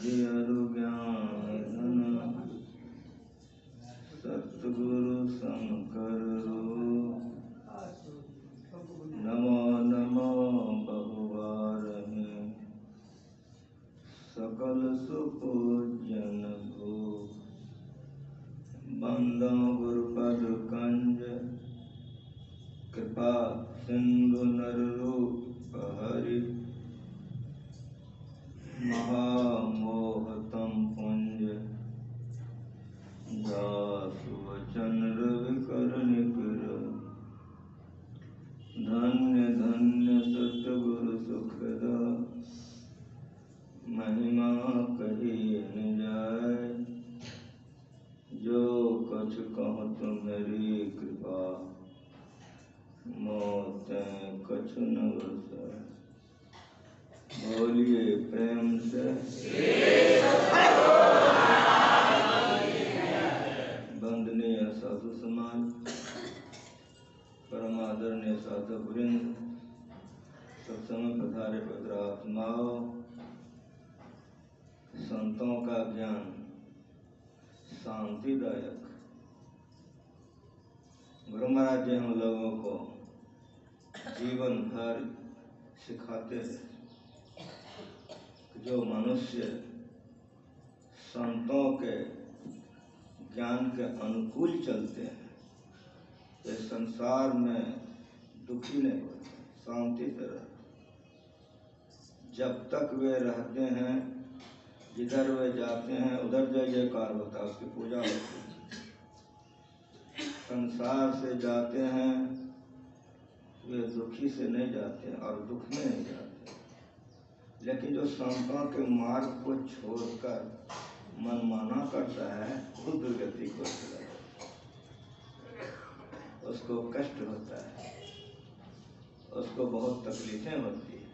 दियरु ज्ञान सतगुरु शंकर रो नमो नमो बहुवारहि सकल सुपूजन भो बंदो गुरुपद कंज कृपा सिंधु नररूप हरि महामोहतम पुंज दासु वचन रविकर निकर धन्य धन्य सतगुरु सुखदा महिमा कही न जाय जो कछ कहत मेरी कृपा मोते कछ न बरसाय। बोलिए प्रेम से वंदनीय साधु समाज, परम आदरणीय साधु वृंद, सत्संग पधारे पवित्र आत्माओं, संतों का ज्ञान शांतिदायक गुरु महाराज जी हम लोगों को जीवन भर सिखाते हैं कि जो मनुष्य संतों के ज्ञान के अनुकूल चलते हैं वे संसार में दुखी नहीं होते, शांति से रहते। जब तक वे रहते हैं, जिधर वे जाते हैं उधर जय जयकार होता है, उसकी पूजा होती है। संसार से जाते हैं वे दुखी से नहीं जाते और दुख में नहीं जाते, लेकिन जो संतों के मार्ग को छोड़कर मनमाना करता है वो दुर्गति को चला जाता है, उसको कष्ट होता है, उसको बहुत तकलीफें होती है।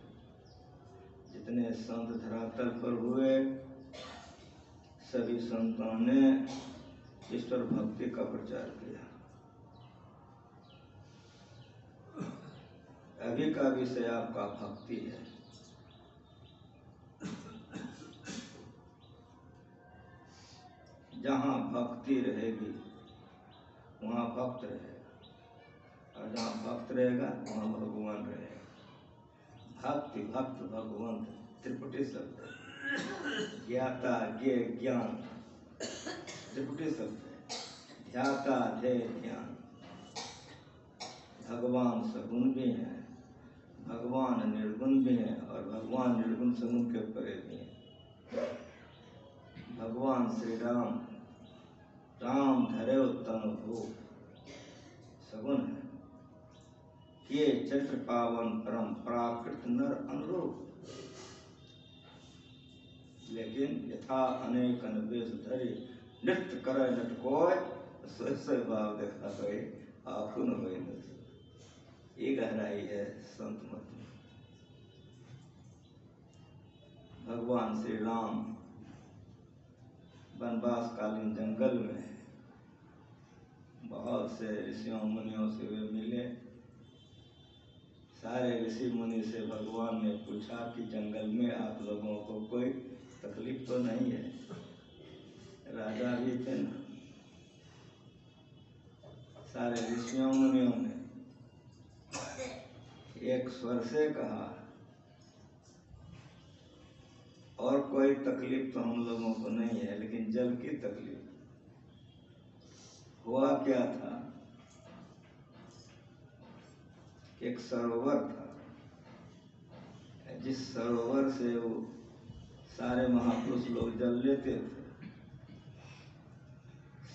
जितने संत धरातल पर हुए सभी संतों ने ईश्वर भक्ति का प्रचार किया। अभी का विषय आपका भक्ति है। जहाँ भक्ति रहेगी वहाँ भक्त रहेगा, और जहाँ भक्त रहेगा वहाँ भगवान रहेगा। भक्ति भक्त भगवंत त्रिपुटी शब्द है। ज्ञाता ज्ञ ज्ञान त्रिपुटी शब्द है। ध्याता ध्येय ध्यान। भगवान सगुण भी हैं, भगवान निर्गुण भी हैं, और भगवान निर्गुण सगुण के परे भी हैं। भगवान श्री राम राम धरे उत्तम हो सगुण है। ये चरित्र पावन परम प्राकृत नर अनुरूप, लेकिन यथा अनेक वेश धरे नृत्य करे नटकोय सोय भाव देखा गए आखुन हुए न। ये गहराई है संत मत में। भगवान श्री राम वनवास कालीन जंगल में बहुत से ऋषियों मुनियों से वे मिले। सारे ऋषि मुनि से भगवान ने पूछा कि जंगल में आप लोगों को कोई तकलीफ तो नहीं है? राजा भी थे ना। सारे ऋषियों मुनियों ने एक स्वर से कहा, और कोई तकलीफ तो हम लोगों को नहीं है, लेकिन जल की तकलीफ। हुआ क्या था, एक सरोवर था, जिस सरोवर से वो सारे महापुरुष लोग जल लेते थे।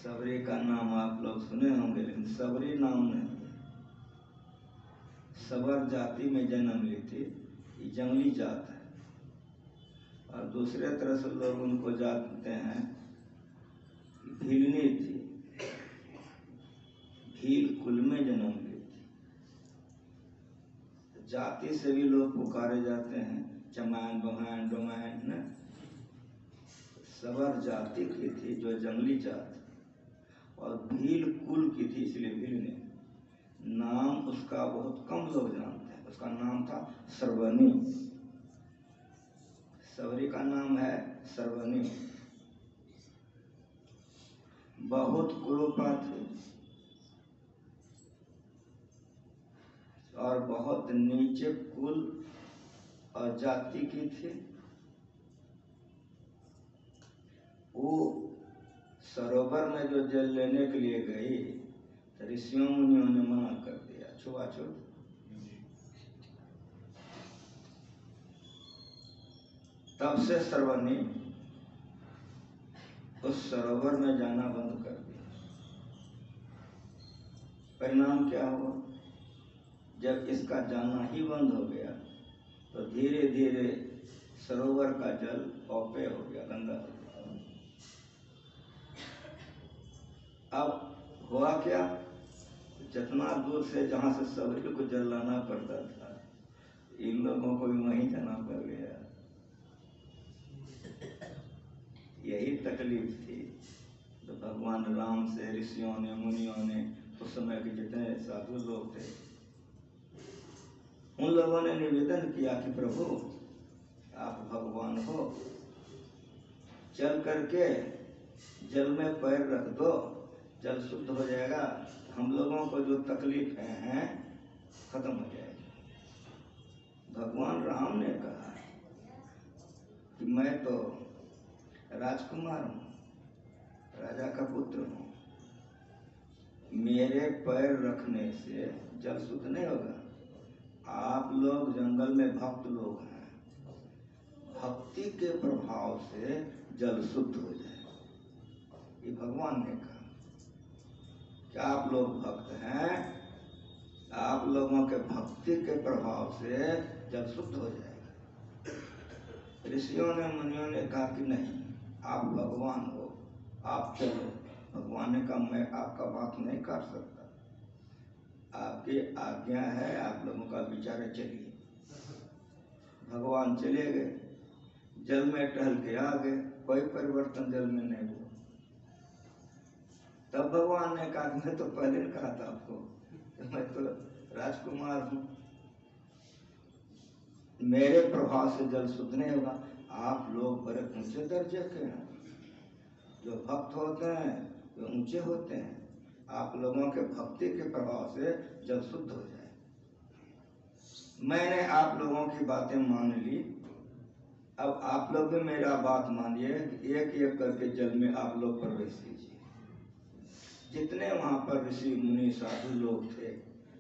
सबरी का नाम आप लोग सुने होंगे, लेकिन सबरी नाम नहीं। सबर जाति में जन्म ली थी, ये जंगली जात है। और दूसरे तरह से लोग उनको जानते हैं भीलनी थी, भील कुल में जन्म ली थी। जाति से भी लोग पुकारे जाते हैं, चमैन बमैन डोमैन न। सबर जाति की थी जो जंगली जात, और भील कुल की थी, इसलिए भीलनी। नाम उसका बहुत कम लोग जानते हैं। उसका नाम था श्रवणी। सबरी का नाम है सर्वनी। बहुत कुरूपा थी और बहुत नीचे कुल और जाति की थी। वो सरोवर में जो जल लेने के लिए गई तो ऋषियों मुनियों ने मना कर दिया, छुआछूत। तब से सर्वनी उस सरोवर में जाना बंद कर दिया। परिणाम क्या हुआ? जब इसका जाना ही बंद हो गया तो धीरे धीरे सरोवर का जल अपेय हो गया, गंदा हो गया। अब हुआ क्या? जितना दूर से जहां से सबरी को जल लाना पड़ता था, इन लोगों को भी वहीं जाना पड़ गया। यही तकलीफ थी। तो भगवान राम से ऋषियों ने, मुनियों ने, उस समय के जितने साधु लोग थे, उन लोगों ने निवेदन किया कि प्रभु आप भगवान हो, चल करके जल में पैर रख दो, जल शुद्ध हो जाएगा, हम लोगों को जो तकलीफ है खत्म हो जाएगी। भगवान राम ने कहा कि मैं तो राजकुमार हूँ, राजा का पुत्र हूँ, मेरे पैर रखने से जल शुद्ध नहीं होगा। आप लोग जंगल में भक्त लोग हैं, भक्ति के प्रभाव से जल शुद्ध हो जाए। ये भगवान ने कहा कि आप लोग भक्त हैं, आप लोगों के भक्ति के प्रभाव से जल शुद्ध हो जाएगा। ऋषियों ने, मुनियों ने कहा कि नहीं, आप भगवान हो, आप चलो। भगवान ने कहा मैं आपका बात नहीं कर सकता, आपकी आज्ञा है, आप लोगों का विचार है, चलिए। भगवान चले गए, जल में टहल के आ गए, कोई परिवर्तन जल में नहीं हुआ। तब भगवान ने कहा मैं तो पहले कहा था आपको, मैं तो राजकुमार हूँ, मेरे प्रभाव से जल शुद्ध नहीं होगा। आप लोग बड़े ऊंचे दर्जे के हैं, जो भक्त होते हैं वे ऊंचे होते हैं, आप लोगों के भक्ति के प्रभाव से जल शुद्ध हो जाए। मैंने आप लोगों की बातें मान ली, अब आप लोग भी मेरा बात मानिए, एक एक करके जल में आप लोग प्रवेश कीजिए। जितने वहां पर ऋषि मुनि साधु लोग थे,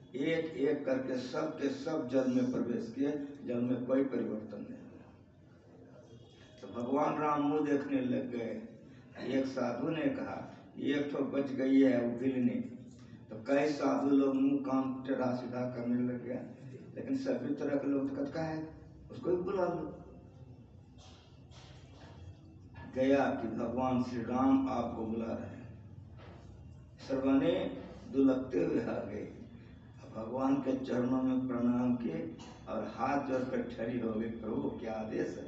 एक एक करके सब के सब जल में प्रवेश किए, जल में कोई परिवर्तन नहीं हुआ। तो भगवान राम मुंह देखने लग गए। एक साधु ने कहा एक तो बच गई है उबिलनी, तो कई साधु लोग मुंह कान टेढ़ा सीधा करने लग गया, लेकिन सभी तरह के लोग कहते का है उसको भी बुला लो। गया कि भगवान श्री राम आपको बुला रहे हैं। सर्वने दुलकते हुए आ गए, भगवान के चरणों में प्रणाम किए और हाथ जोड़कर ठहरी हो गई, प्रभु क्या आदेश है।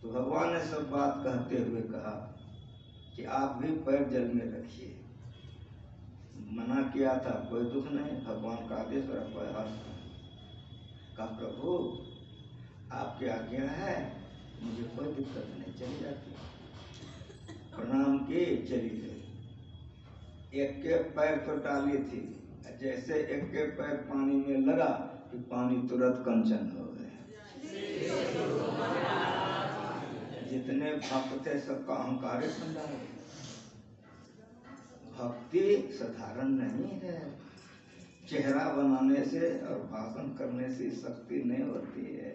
तो भगवान ने सब बात कहते हुए कहा कि आप भी पैर जल में रखिए। मना किया था, कोई दुख नहीं, भगवान का आदेश और कोई हर्ष नहीं। कहा प्रभु आपकी आज्ञा है, मुझे कोई दिक्कत नहीं, चली जाती। प्रणाम किए, चली गई। एक के पैर तो डाली थी, जैसे एक के पैर पानी में लगा कि पानी तुरंत कंचन हो गए। जितने भक्त थे सबका अहंकार ठंडा हो गया। भक्ति साधारण नहीं है, चेहरा बनाने से और भाषण करने से शक्ति नहीं होती है,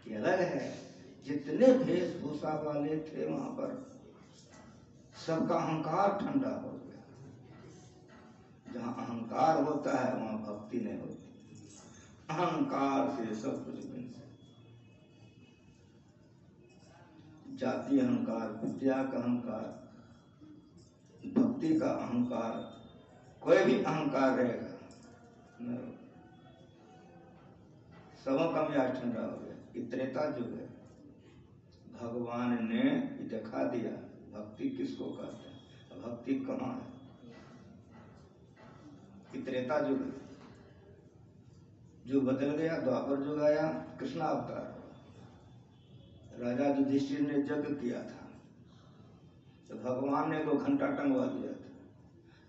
ये अलग है। जितने वेशभूषा वाले थे वहां पर सबका अहंकार ठंडा हो गया। जहाँ अहंकार होता है वहाँ भक्ति नहीं होती। अहंकार से सब कुछ बन सकता, जाति अहंकार, विद्या का अहंकार, भक्ति का अहंकार, कोई भी अहंकार रहेगा नहीं, सबों का मिजाज ठंडा हो गया। त्रेता युग है, भगवान ने दिखा दिया भक्ति किसको कहते हैं, भक्ति कहाँ है। त्रेता युग है, जो बदल गया, द्वापर युग आया, कृष्ण अवतार हुआ। राजा युधिष्ठिर ने यज्ञ किया था तो भगवान ने को घंटा टंगवा दिया था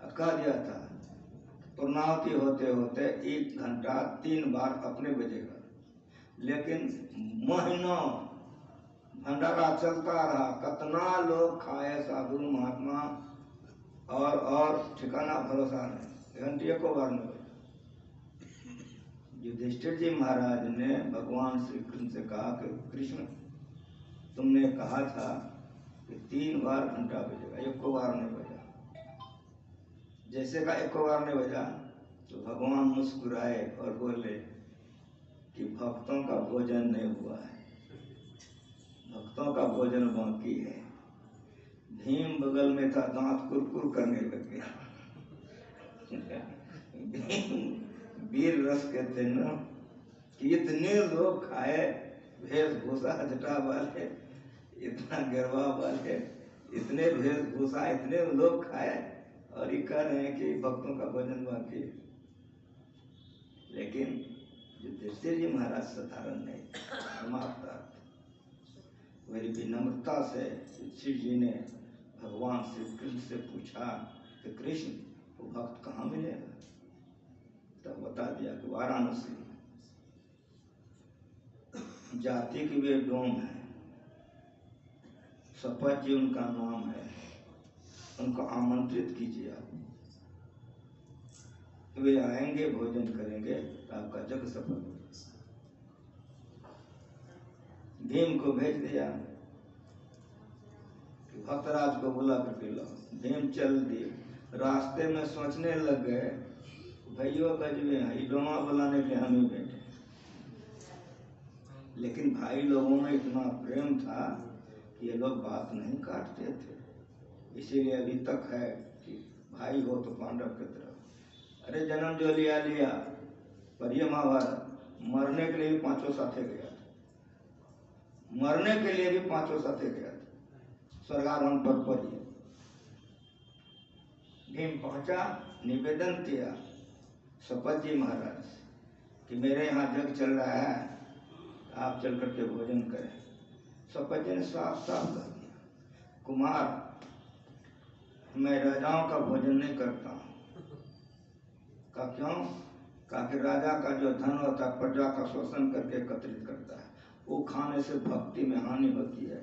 और कह दिया था पूर्णाहुति होते होते 1 घंटा 3 बार अपने बजेगा। लेकिन महीनों भंडारा चलता रहा, कितना लोग खाए साधु महात्मा और ठिकाना भरोसा नहीं, घंटियों को बार नहीं बजा। युधिष्ठिर जी महाराज ने भगवान श्री कृष्ण से कहा कि कृष्ण तुमने कहा था कि 3 बार घंटा बजेगा, 1 बार नहीं बजा। जैसे का 1 बार नहीं बजा तो भगवान मुस्कुराए और बोले कि भक्तों का भोजन नहीं हुआ है, भक्तों का भोजन बाकी है। भीम बगल में था, दांत कुरकुर करने लग गया। वीर रस के थे न कि इतने लोग खाए, वेशभूषा जटा वाले, इतना गरबा वाले, इतने वेशभूषा, इतने लोग खाए और ये कह रहे हैं कि भक्तों का भोजन बाकी है। लेकिन युधिष्ठिर जी महाराज साधारण नहीं, समाप्त वही विनम्रता से युधिष्ठिर जी ने भगवान श्री कृष्ण से पूछा कि कृष्ण वो भक्त कहाँ मिलेगा? तब बता दिया कि वाराणसी। जाति की वे डोम है, शपथ जी उनका नाम है, उनको आमंत्रित कीजिए आप, वे आएंगे, भोजन करेंगे तो आपका जग सफल हो। भीम को भेज दिया कि भक्तराज को बुला करके लाओ। भीम चल दिए, रास्ते में सोचने लग गए भाइयों गजबे हैं, डोमा बुलाने के हम ही बैठे। लेकिन भाई लोगों में इतना प्रेम था कि ये लोग बात नहीं काटते थे, इसीलिए अभी तक है कि भाई हो तो पांडव की तरफ। अरे जन्म जो लिया लिया, पर ये महाभारत मरने के लिए भी 5 साथे गया था, मरने के लिए भी 5 साथे गया था, स्वर्गारोहण पर ही। भीम पहुंचा, निवेदन किया शपथ जी महाराज कि मेरे यहाँ जग चल रहा है, आप चल करके भोजन करें। शपथ जी ने साफ साफ कह दिया, कुमार मैं राजाओं का भोजन नहीं करता हूँ। का क्यों? कहा कि राजा का जो धन होता है प्रजा का शोषण करके एकत्रित करता है, वो खाने से भक्ति में हानि होती है,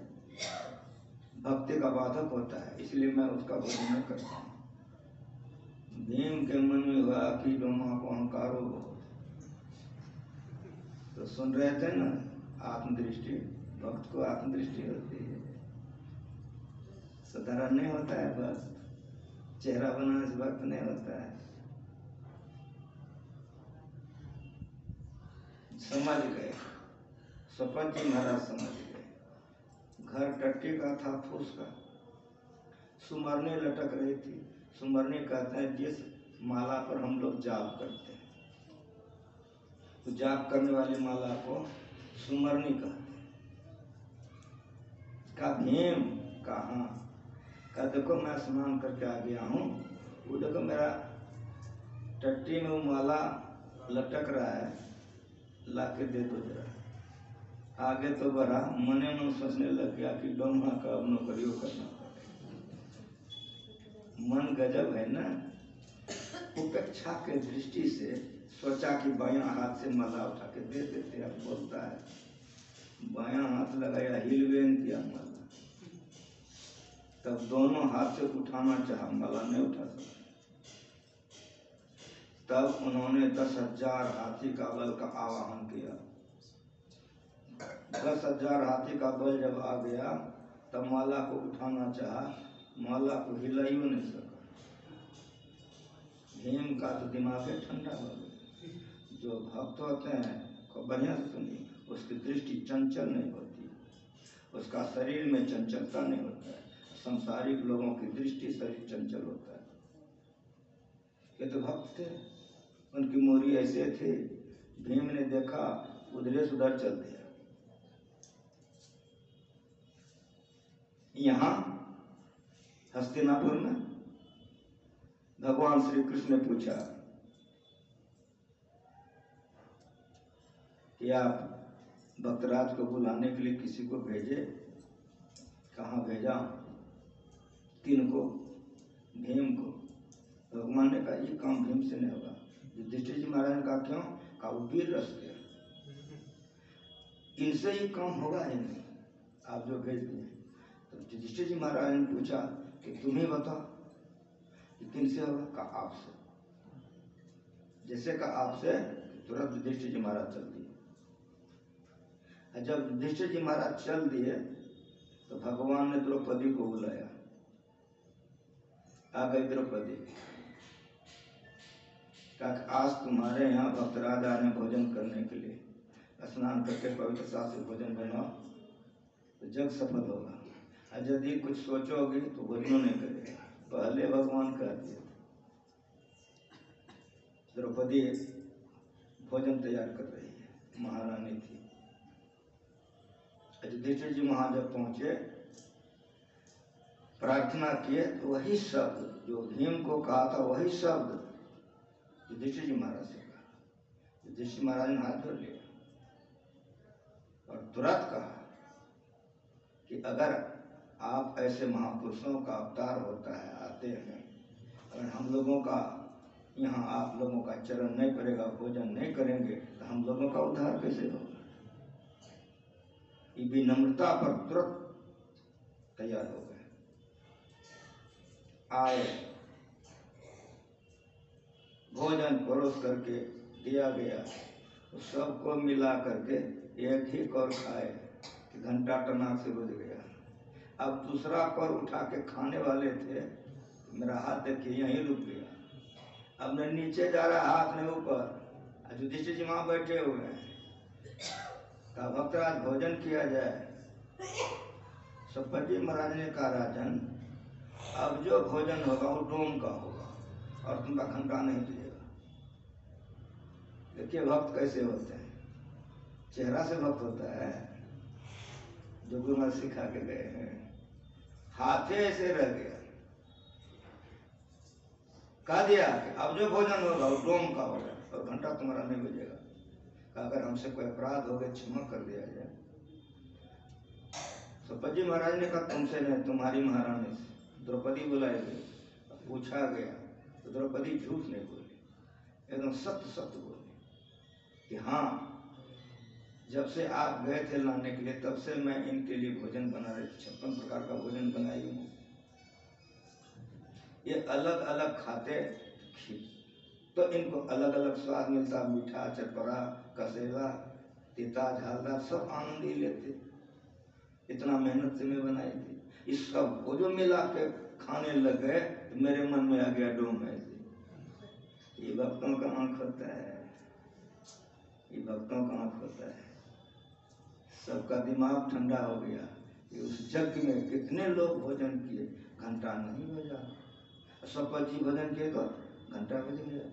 भक्ति का बाधक होता है, इसलिए मैं उसका भोजन नहीं करता हूँ। भीम के मन में हुआ कि डोमा को अहंकार हो, तो सुन रहे थे ना, आत्मदृष्टि, भक्त को आत्मदृष्टि होती है, साधारण नहीं होता है, बस चेहरा बनाने से भक्त नहीं होता है। समझ गए, शपथ जी महाराज समझ गए। घर टट्टी का था, फूस का, सुमरनी लटक रही थी। सुमरनी कहते हैं जिस माला पर हम लोग जाप करते हैं, तो जाप करने वाली माला को सुमरनी कहते हैं। का भीम कहाँ? का देखो मैं स्नान करके आ गया हूँ, वो देखो मेरा टट्टी में वो माला लटक रहा है, लाके दे दो जरा। आगे तो बढ़ा, मने मन सोचने लग गया कि ब्रह्मा का अब नौकरियों करना पड़ेगा। मन गजब है ना, उपेक्षा के दृष्टि से सोचा कि बायां हाथ से माला उठा के दे देते। अब बोलता है बायां हाथ लगाया, हिलवेन किया माला, तब दोनों हाथ से उठाना चाहा, माला नहीं उठा सका। तब उन्होंने 10,000 हाथी का बल का आवाहन किया। 10,000 हाथी का बल जब आ गया तब माला को उठाना चाहा, माला को हिला ही नहीं सका। भीम का तो दिमाग ठंडा हो गया। जो भक्त होते हैं को बढ़िया से सुनिए, उसकी दृष्टि चंचल नहीं होती, उसका शरीर में चंचलता नहीं होता है। संसारिक लोगों की दृष्टि शरीर चंचल होता है। ये तो भक्त थे, उनकी मोरी ऐसे थी, भीम ने देखा उधरे सुधर चल दिया। यहाँ हस्तिनापुर में भगवान श्री कृष्ण ने पूछा कि आप भक्तराज को बुलाने के लिए किसी को भेजे। कहाँ भेजा? किनको? भीम को। भगवान ने कहा ये काम भीम से नहीं होगा। युधिष्ठिर जी महाराज ने कहा क्यों? कहा वो वीर रस गया, इनसे ये काम होगा ही नहीं, आप जो भेज दिए। तो युधिष्ठिर जी महाराज ने पूछा कि तुम ही बताओ कि किनसे होगा? कहा आपसे। जैसे कहा आपसे, तुरंत युधिष्ठिर जी महाराज चल दिए। जब युधिष्ठिर जी महाराज चल दिए तो भगवान ने द्रौपदी को बुलाया। आ गई द्रौपदी। कहा आज तुम्हारे यहाँ भक्तराज आए हैं भोजन करने के लिए, स्नान करके पवित्रता से भोजन बनाओ तो जग सफल होगा। और यदि कुछ सोचोगी तो भोजन नहीं करेगा। पहले भगवान कह दिए। द्रौपदी भोजन तैयार कर रही है, महारानी थी। युधिष्ठिर जी वहां जब पहुंचे, प्रार्थना किए तो वही शब्द जो भीम को कहा था, वही शब्द युधिष्ठिर जी महाराज से कहा। युधिष्ठिर महाराज ने हाथ जोड़ लिया और तुरंत कहा कि अगर आप ऐसे महापुरुषों का अवतार होता है, आते हैं, अगर हम लोगों का यहाँ आप लोगों का चरण नहीं पड़ेगा, भोजन नहीं करेंगे तो हम लोगों का उद्धार कैसे होगा? ये विनम्रता पर तुरंत तैयार हो गए। आए, भोजन परोस करके दिया गया, तो सबको मिला करके एक ही कौर खाए कि घंटा टनाक से बज गया। अब दूसरा कौर उठा के खाने वाले थे, मेरा हाथ देखिए यहीं रुक गया। अब न नीचे जा रहा हाथ न ऊपर। युधिष्ठिर जी वहां बैठे हुए हैं। कहा भक्तराज भोजन किया जाए। सपति महाराज ने कहा राजन, अब जो भोजन होगा वो डोम का होगा और तुमका घंटा नहीं दिएगा। देखिए भक्त कैसे होते हैं, चेहरा से भक्त होता है, जो गुरु महाराज सिखा के गए हैं। हाथे से रह गया, कह दिया कि अब जो भोजन होगा वो डोम का होगा और घंटा तुम्हारा नहीं बजेगा। कहा अगर हमसे कोई अपराध हो गया क्षमा कर दिया जाए। सपत महाराज ने कहा तुमसे नहीं, तुम्हारी महारानी से। द्रौपदी बुलाई गई, पूछा गया तो द्रौपदी झूठ नहीं बोली, एकदम सत्य सत्य बोली कि हाँ, जब से आप गए थे लाने के लिए तब से मैं इनके लिए भोजन बना रही थी। 56 प्रकार का भोजन बनाई हूँ। ये अलग अलग खाते तो इनको अलग अलग स्वाद मिलता, मीठा, चटपटा, कसेला, तीता, झालदार, सब आनंद ही लेते। इतना मेहनत से मैं बनाई थी। इस सब को जो मिला के खाने लग गए तो मेरे मन में आ गया डोम है। ये भक्तों का आंख होता है, ये भक्तों का आंख होता है। सबका दिमाग ठंडा हो गया कि उस यज्ञ में कितने लोग भोजन किए, घंटा नहीं बजा। सपत जी भोजन किए तो घंटा बज गया।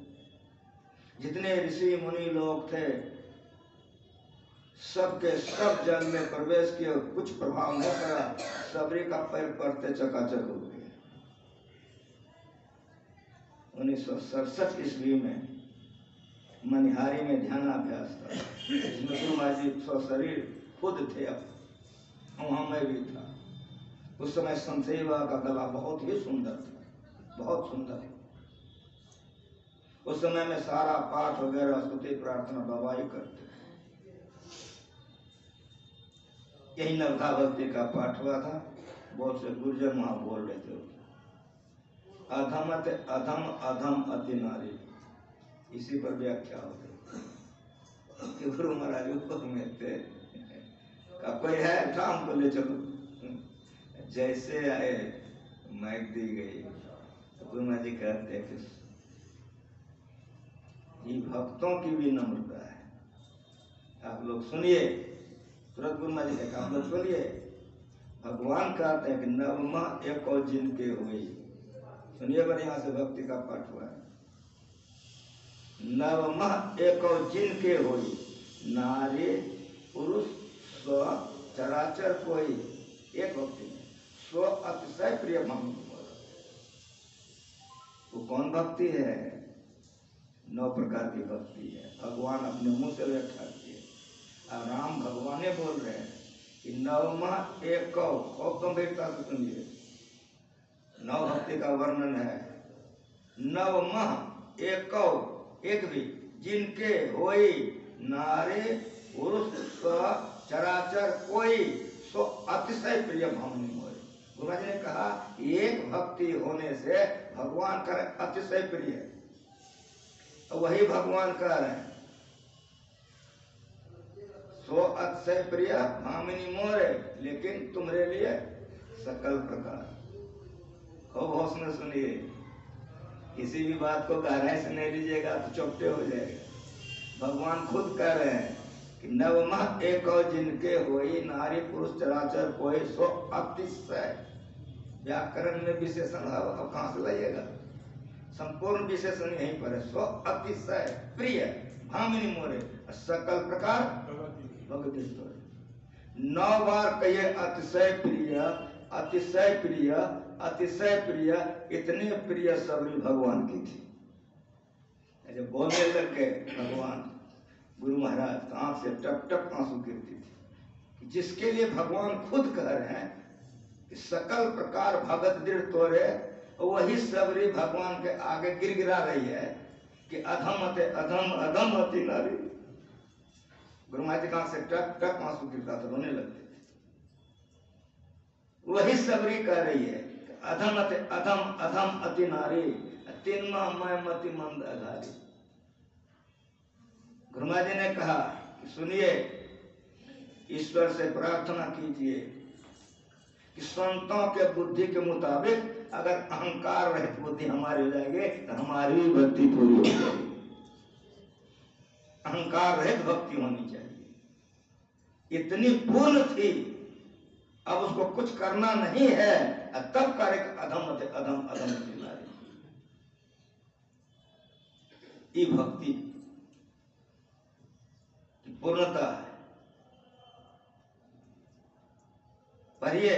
जितने ऋषि मुनि लोग थे सबके सब जल में प्रवेश किए, कुछ प्रभाव नहीं पड़ा। सबरी का पैर पड़ते चकाचक हो गए। 1967 ईस्वी में मनिहारी में ध्यानाभ्यास था, जिसमें गुरु महाराज जी सशरीर खुद थे, वहां मैं भी था। उस समय संसेवा का गला बहुत ही सुंदर था, बहुत सुंदर। उस समय में सारा पाठ वगैरह स्तुति प्रार्थना बाबा ही करते। यही नवधा भक्ति का पाठ हुआ था। बहुत से गुरुजन वहां बोल रहे थे, अधम अधम अधम अति नारी, इसी पर व्याख्या होती। गुरु महाराज ऊपर में थे, कोई है उठा हमको ले चलो। जैसे आए माइक दी गई तो गुरु महाराज जी कहते हैं कि ये भक्तों की भी नम्रता है, आप लोग सुनिए। तुरंत गुरु महाराज जी कहते आप लोग सुनिए। भगवान कहते हैं कि नवमा एक और जिनके हुई, सुनिए बढ़िया से, भक्ति का पाठ हुआ है। नवमा एक और जिनके हुई, नारी पुरुष स्व चराचर कोई। एक भक्ति में स्व अतिशय प्रिय भक्ति। वो कौन भक्ति है? 9 प्रकार की भक्ति है। भगवान अपने मुंह से व्याख्या किए। और राम भगवान बोल रहे हैं कि नवमः एक कौ गंभीरता से सुनिए, नव भक्ति का वर्णन है। नवमः एक कौ, एक भी, जिनके होई नारे पुरुष चराचर कोई सो अतिशय प्रिय भावनी होए। गुरु जी ने कहा एक भक्ति होने से भगवान कर अतिशय प्रिय, तो वही भगवान कह रहे हैं सो अतिशय प्रिय भामिनी मोरे, लेकिन तुम्हारे लिए सकल प्रकार। खूब होश में सुनिए, किसी भी बात को गहराई से नहीं लीजिएगा तो चौपटे हो जाएगा। भगवान खुद कह रहे हैं कि नवमः एक जिनके होई नारी पुरुष चराचर कोई सो अतिशय। व्याकरण में विशेषण अब कहां से लाइएगा, संपूर्ण विशेषण यहीं पर है। सो अतिशय प्रिय भामिनी मोरे सकल प्रकार भगवती स्त्रोत्र। 9 बार कहिए अतिशय प्रिय, अतिशय प्रिय, अतिशय प्रिय। इतनी प्रिय सबरी भगवान की थी। जब बोलने लग गए भगवान, गुरु महाराज तो आंख से टप टप आंसू गिरती थी कि जिसके लिए भगवान खुद कह रहे हैं कि सकल प्रकार भगत दृढ़ तोरे, वही सबरी भगवान के आगे गिरगिरा रही है कि अधम अते अधम, अधम अति नारी। गुरु महाराज की आंख से टप टप आंसू गिरता था, रोने लगते थे। वही सबरी कह रही है अधम अते अधम, अधम अति नारी, तिन्मा मैं मति मंद अधारी। गुरु महाराज जी ने कहा कि सुनिए, ईश्वर से प्रार्थना कीजिए कि संतों के बुद्धि के मुताबिक अगर अहंकार रहित बुद्धि हमारी हो जाएगी तो हमारी भी भक्ति पूरी हो जाएगी। अहंकार रहित भक्ति होनी चाहिए। इतनी पूर्ण थी, अब उसको कुछ करना नहीं है, तब करे अधम अधम अधम नारी। ये भक्ति की पूर्णता है। पढ़िए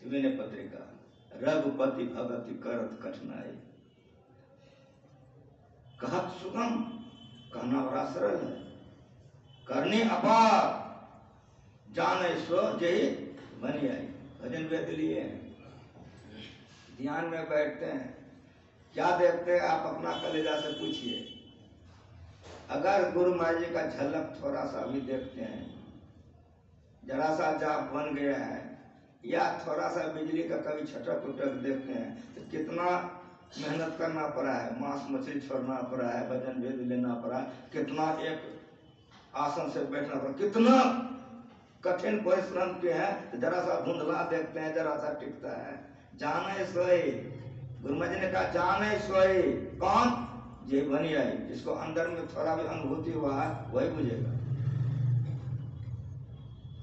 विनय पत्रिका, रघुपति भगति करत कठिनाई, कहत सुगम, कहना बड़ा सरल है, करनी अपार, जाने सो जय बनी आई। भजन वेद लिए ध्यान में बैठते हैं, क्या देखते हैं आप अपना कलेजा से पूछिए। अगर गुरु महाराज जी का झलक थोड़ा सा भी देखते हैं, जरा सा जाप बन गया है, या थोड़ा सा बिजली का कभी छटक उटक देखते हैं, तो कितना मेहनत करना पड़ा है, मांस मछली छोड़ना पड़ा है, भजन वेद लेना पड़ा है, कितना एक आसन से बैठना पड़ा, कितना कठिन परिश्रम के हैं। जरा सा धुंधला देखते हैं, जरा सा टिकता है। जाने सोई, गुरु महाराज ने कहा जाने सोई कौन, ये बनी आई, जिसको अंदर में थोड़ा भी अनुभूति हुआ है वही बुझेगा।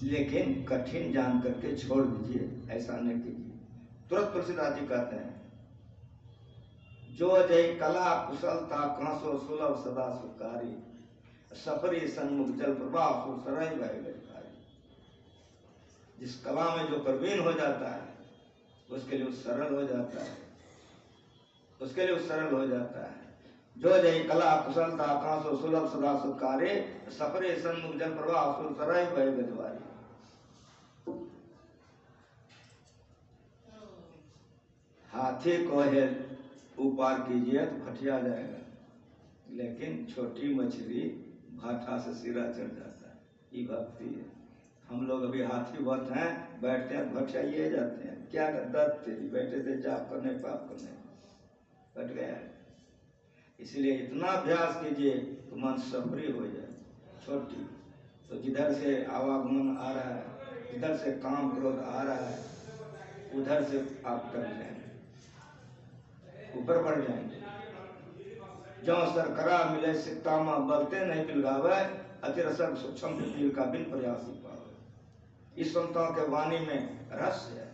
लेकिन कठिन जान करके छोड़ दीजिए, ऐसा नहीं कीजिए। तुरंत तुलसीदास जी कहते हैं जो जय कला कुशलता कांसो सुलभ सदा सुकारी, सफरी सन्मुख जल प्रवाह सरई बहे। जिस कला में जो प्रवीण हो जाता है उसके लिए सरल हो जाता है, उसके लिए सरल हो जाता है। जो जय कला कुशलता कांसो सुलभ सदा सुकारी, सफरे सन्मुख जल प्रवाह सरई बहे गजवारी। हाथी को है ऊपर कीजिए तो फटिया जाएगा, लेकिन छोटी मछली भाटा से सिरा चढ़ जाता है। ये भक्ति है। हम लोग अभी हाथी बहुत हैं, बैठते हैं भटिया ये जाते हैं, क्या दर्द तेरी, बैठे थे जाप करने पाप करने, कट गया। इसलिए इतना अभ्यास कीजिए तो मन सफरी हो जाए। छोटी तो जिधर से आवागमन आ रहा है, इधर से काम क्रोध आ रहा है, उधर से आप कर जाएंगे, ऊपर बढ़ जाएंगे। जो सरकरा मिले सिक्तामा, बलते नहीं पिलगावे, अतिरसक सूक्ष्म पील का बिन प्रयासी पावे। इस संतों के वाणी में रहस्य है।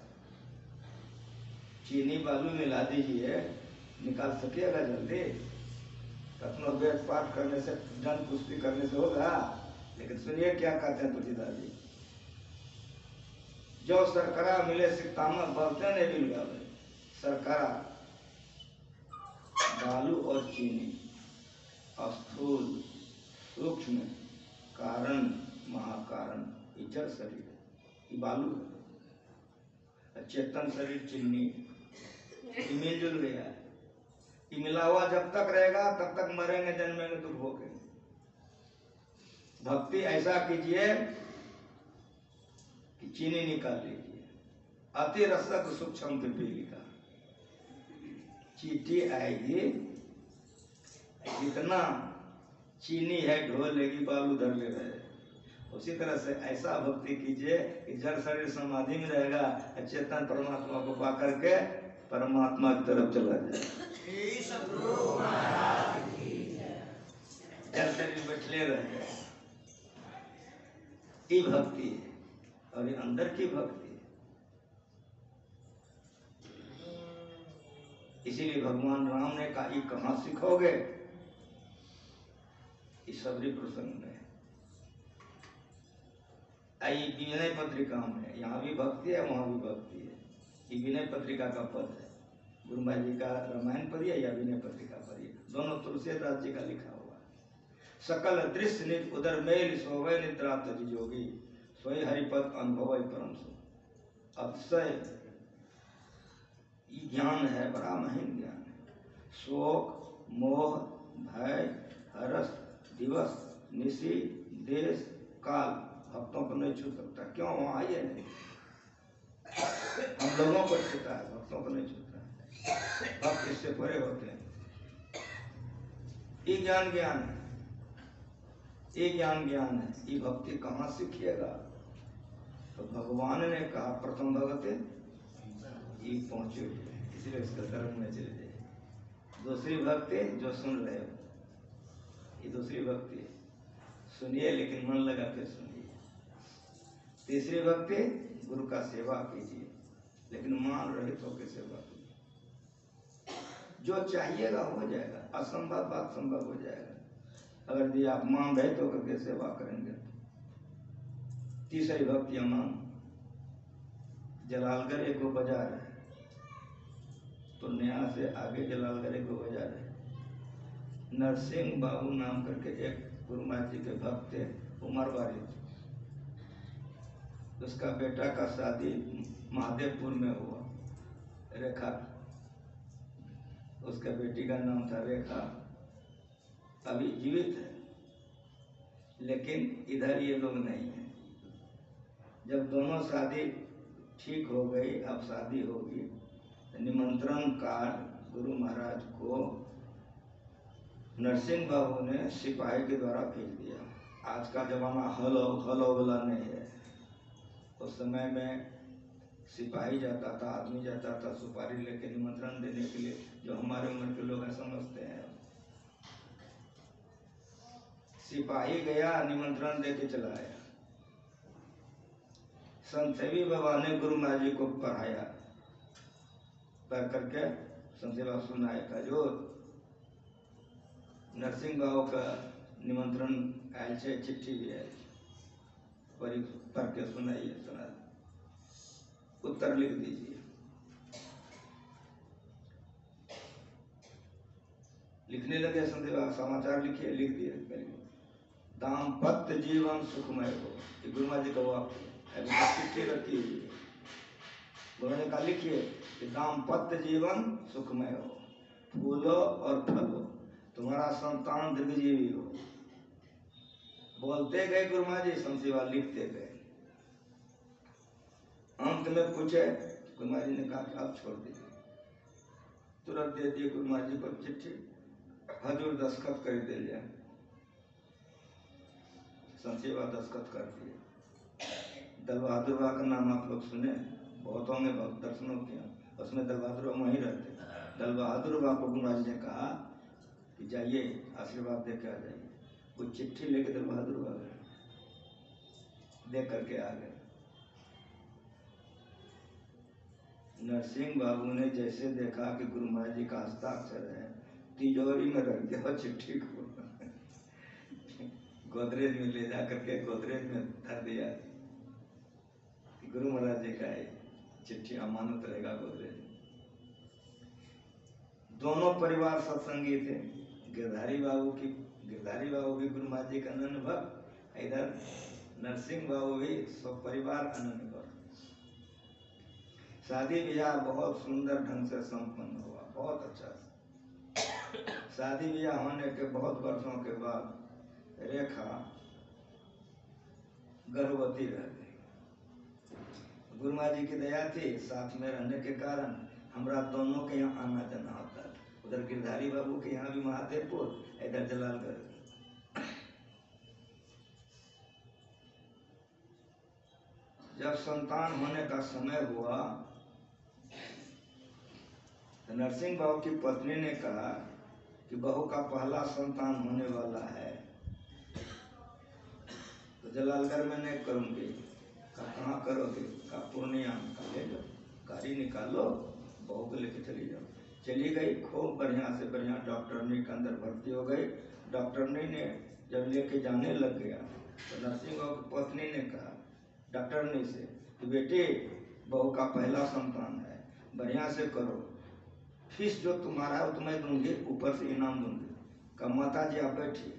चीनी बालू मिला दीजिए, निकाल सकिएगा जल्दी? कथनो वेद पाठ करने से, जन कुश्ती करने से होगा? लेकिन सुनिए क्या कहते हैं तुलसीदास जी, जो सरकरा मिले सिक्तामा, बलते नहीं पिलगावे। सरकरा बालू और चीनी, स्थूल सूक्ष्म कारण महाकाल। जड़ शरीर, ये बालू है। चेतन शरीर चिन्नी, ये मिलजुल गया है। ये मिला हुआ जब तक रहेगा तब तक मरेंगे, जन्मेंगे तो भोगेंगे। भक्ति ऐसा कीजिए कि चीनी निकाल लीजिए, अति रसक सूक्ष्म पिपीलिका, चीटी आएगी, जितना चीनी है ढोल लेगी, बालू धर ले रहे। उसी तरह से ऐसा भक्ति कीजिए कि जड़ शरीर समाधि में रहेगा, चेतन परमात्मा को पा करके परमात्मा की तरफ चला जाए। जड़ शरीर बैठले रहे, ये भक्ति है। और ये अंदर की भक्ति है। इसीलिए भगवान राम ने कहा, ये कहाँ सीखोगे? इस सबरी प्रसंग में, आई विनय पत्रिका में, यहाँ भी भक्ति है, वहां भी भक्ति है। ये विनय पत्रिका का पद है, गुरु महाराज जी का रामायण पढ़िए या विनय पत्रिका पढ़िए, दोनों तुलसीदास जी का लिखा हुआ है। सकल दृश्य निज उदर मेल सोवै निद्रा तज जोगी, सोई हरिपद अनुभव परम सुख। अतिशय ये ज्ञान है, बड़ा महीन ज्ञान है। शोक मोह भय हरस दिवस निशी देश काल भक्तों को नहीं छू सकता। क्यों? वहां आइए नहीं, हम लोगों को छूता है, भक्तों को नहीं छूता है। भक्त इससे परे होते हैं। ये ज्ञान ज्ञान है, ये ज्ञान ज्ञान है। ये भक्ति कहाँ सीखिएगा? तो भगवान ने कहा प्रथम भगते ये पहुंचे, इसलिए उसका शरण में चले जाइए। दूसरी भक्ति जो सुन रहे हो, ये दूसरी भक्ति है, सुनिए लेकिन मन लगा के सुनिए। तीसरी भक्ति गुरु का सेवा कीजिए, लेकिन मान रहित होकर सेवा कीजिए। जो चाहिएगा हो जाएगा, असंभव बात संभव हो जाएगा अगर यदि आप मान रहित होकर के सेवा करेंगे। तीसरी भक्ति अमान, जलालगढ़ एक बाजार है, तो नया से आगे जलालगढ़ एक बाजार है। नरसिंह बाबू नाम करके एक गुरु महाराज जी के भक्त थे, उमर वारिद। उसका बेटा का शादी महादेवपुर में हुआ, रेखा, उसका बेटी का नाम था रेखा, अभी जीवित है, लेकिन इधर ये लोग नहीं है। जब दोनों शादी ठीक हो गई, अब शादी होगी, निमंत्रण कार्ड गुरु महाराज को नरसिंह बाबू ने सिपाही के द्वारा भेज दिया। आज का जमाना हलो वाला नहीं है। उस समय में सिपाही जाता था, आदमी जाता था सुपारी लेके निमंत्रण देने के लिए, जो हमारे उम्र के लोग समझते हैं। सिपाही गया, निमंत्रण देके चला आया। संत सेवी बाबा ने गुरु महाराज जी को पढ़ाया, पढ़ करके संत सेवा सुनाया जो नरसिंह बाबू का निमंत्रण आयल है, चिट्ठी भी आयल, पढ़ के सुनाइए, सुना उत्तर लिख दीजिए। लिखने लगे संत सेवा, समाचार लिखिए, लिख दिए। दाम्पत्य जीवन सुखमय हो, ये गुरु महाराज जी का वाक्य है, चिट्ठी रखी हुई है। गुरु ने कहा लिखिए कि दाम्पत्य जीवन सुखमय हो, फूलो और फलो, तुम्हारा संतान दीर्घजीवी हो। बोलते गए गुरु महाराज जी, संत सेवा लिखते गए। अंत में पूछे, गुरु महाराज जी ने कहा कि आप छोड़ दीजिए। तुरंत दे दिए गुरु महाराज जी को चिट्ठी, हजूर दस्तखत कर दे लिया। संत सेवा दस्तखत कर दिए। दल बहादुर बाबा का नाम आप लोग सुने, बहुतों ने भक्त दर्शनों किया, उसमें दल बहादुर वहीं रहते। दल बहादुर बाबा को गुरु महाराज ने कहा कि जाइए आशीर्वाद दे के आ जाइए। वो चिट्ठी लेके दल बहादुर बाबा गए, दे करके आ गए। नरसिंह बाबू ने जैसे देखा कि गुरु महाराज जी का हस्ताक्षर है, तिजोरी में रख दिया चिट्ठी को, गोदरेज में ले जा करके गोदरेज में धर दिया। गुरु महाराज जी का चिट्ठी अमानत रहेगा गोदरेज। दोनों परिवार सत्संगी थे। गिरधारी बाबू भी गुरु महाराज जी का नन्ह भक्त, इधर नरसिंह बाबू भी सब परिवार अनन्य गौर। शादी ब्याह बहुत सुंदर ढंग से संपन्न हुआ, बहुत अच्छा से। शादी ब्याह होने के बहुत वर्षों के बाद रेखा गर्भवती रह गई। गुरु माँ जी की दया थी, साथ में रहने के कारण हमरा दोनों के यहाँ आना जाना होता है। उधर गिरधारी बाबू के यहाँ भी महादेवपुर, इधर जलालगढ़। जब संतान होने का समय हुआ तो नरसिंह बाबू की पत्नी ने कहा कि बहू का पहला संतान होने वाला है, तो जलालगढ़ में नहीं करूंगी। कहाँ करोगे? का पूर्णिया। का ले लो, गाड़ी निकालो, बहू को लेके चली जाओ। चली गई, खूब बढ़िया से बढ़िया डॉक्टरनी के अंदर भर्ती हो गई। डॉक्टरनी ने जब लेके जाने लग गया तो नरसिंह बाबू की पत्नी ने कहा डॉक्टरनी से कि बेटे बहू का पहला संतान है, बढ़िया से करो, फीस जो तुम्हारा है वो तुम्हें दूंगी, ऊपर से इनाम दूंगी। कहा माता जी आप बैठिए,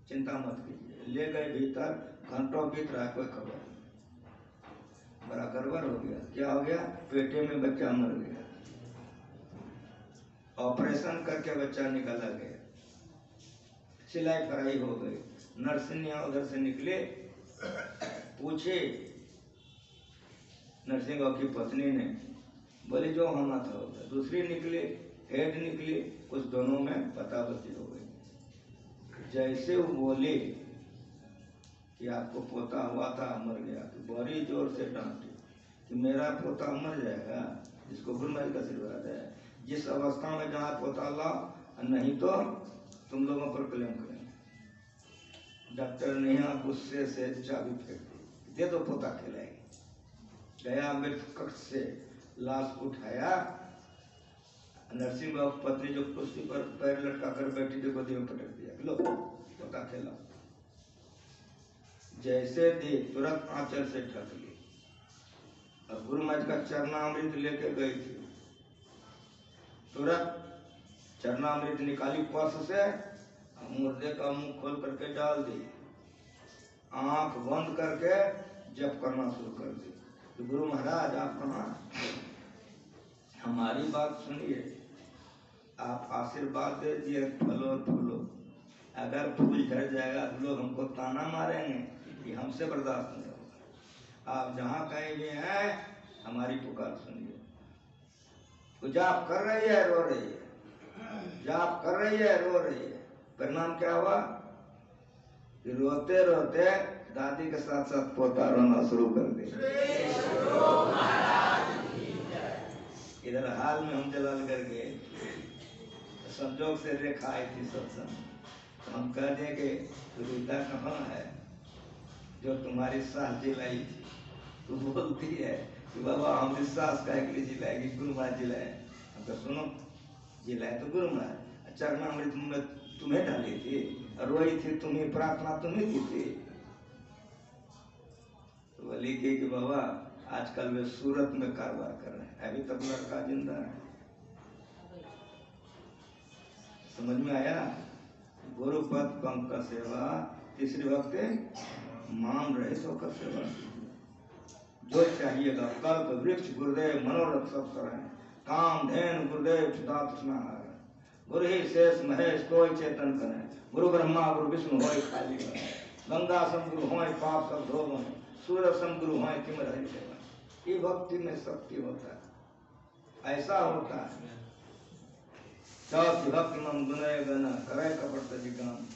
चिंता मत कीजिए। ले गए भीतर, घंटों बीत रहा, कोई खबर नहीं। बड़ा गड़बड़ हो गया। क्या हो गया? पेटे में बच्चा मर गया। ऑपरेशन करके बच्चा निकाला गया, सिलाई फराई हो गई। नर्सिंह उधर से निकले, पूछे नरसिंह बाबू की पत्नी ने, बोले जो होना था होगा। दूसरी निकली, हेड निकली, कुछ दोनों में पताबती हो गई। जैसे वो बोले कि आपको पोता हुआ था मर गया, तो बड़ी जोर से डांटी कि मेरा पोता मर जाएगा, जिसको गुरु महल का आशीर्वाद है। जिस अवस्था में जहाँ पोता लाओ, नहीं तो तुम लोगों पर क्लेम करेंगे। डॉक्टर ने यहाँ गुस्से से चाबी फेंक दी, दे दो पोता खिलाएगी। गया मृत कक्ष से लाश उठाया। नरसिंह बाबू पत्नी जो कुर्सी पर पैर लटका कर बैठी थी, गोदी में पटक दिया, लो पोता खेला। जैसे दी तुरंत आंचल से ढक ली और गुरु महाराज का चरणामृत लेके गई थी। तुरंत चरणामृत निकाली पर्स से, मुर्दे का मुंह खोल करके डाल दी, आंख बंद करके जप करना शुरू कर दी। तो गुरु महाराज आप कहाँ? हमारी बात सुनिए, आप आशीर्वाद दे दिए फलो फूलो। अगर फूल झड़ जाएगा तो लोग हमको ताना मारेंगे, कि हमसे बर्दाश्त नहीं होगा। आप जहाँ कहीं भी हैं, हमारी पुकार सुनिए। तो जाप कर रही है, रो रही है, जाप कर रही है, रो रही है। परिणाम क्या हुआ कि रोते रोते दादी के साथ साथ पोता रोना शुरू कर दिया। इधर हाल में हम जलालगढ़ गए, संजोग से रेखा आई थी सत्संग, तो हम कह दें कि रुदा कहाँ है जो तुम्हारी सास जिलाई थी। तो बोलती है कि बाबा हमारी सास का एक जिलाएगी, गुरु महाराज जिलाए। हम तो सुनो, जिलाए तो गुरु महाराज, चरणामृत में तुम्हें डाली थी, रोई थी तुम्हें, प्रार्थना तुम्हें की थी। तो बोली कि बाबा आजकल वे सूरत में कारोबार कर रहे हैं, अभी तक लड़का जिंदा है। समझ में आया? गुरुपद पंकज सेवा, तीसरी भक्ति मान रहे तो कर सेवा। जो चाहिएगा कल्प वृक्ष गुरुदेव मनोरथ सब सराय, काम धैन गुरुदेव चिता तृष्णा हार। गुरु ही शेष महेश कोई चेतन करे, गुरु ब्रह्मा गुरु विष्णु होय खाली बने। गंगा सम गुरु होय पाप सब धो बने, सूर्य सम गुरु होय किम रहे सेवा। ये भक्ति में शक्ति होता है, ऐसा होता है। चौथी भक्ति मन गुनय गना करे कपट जिगान।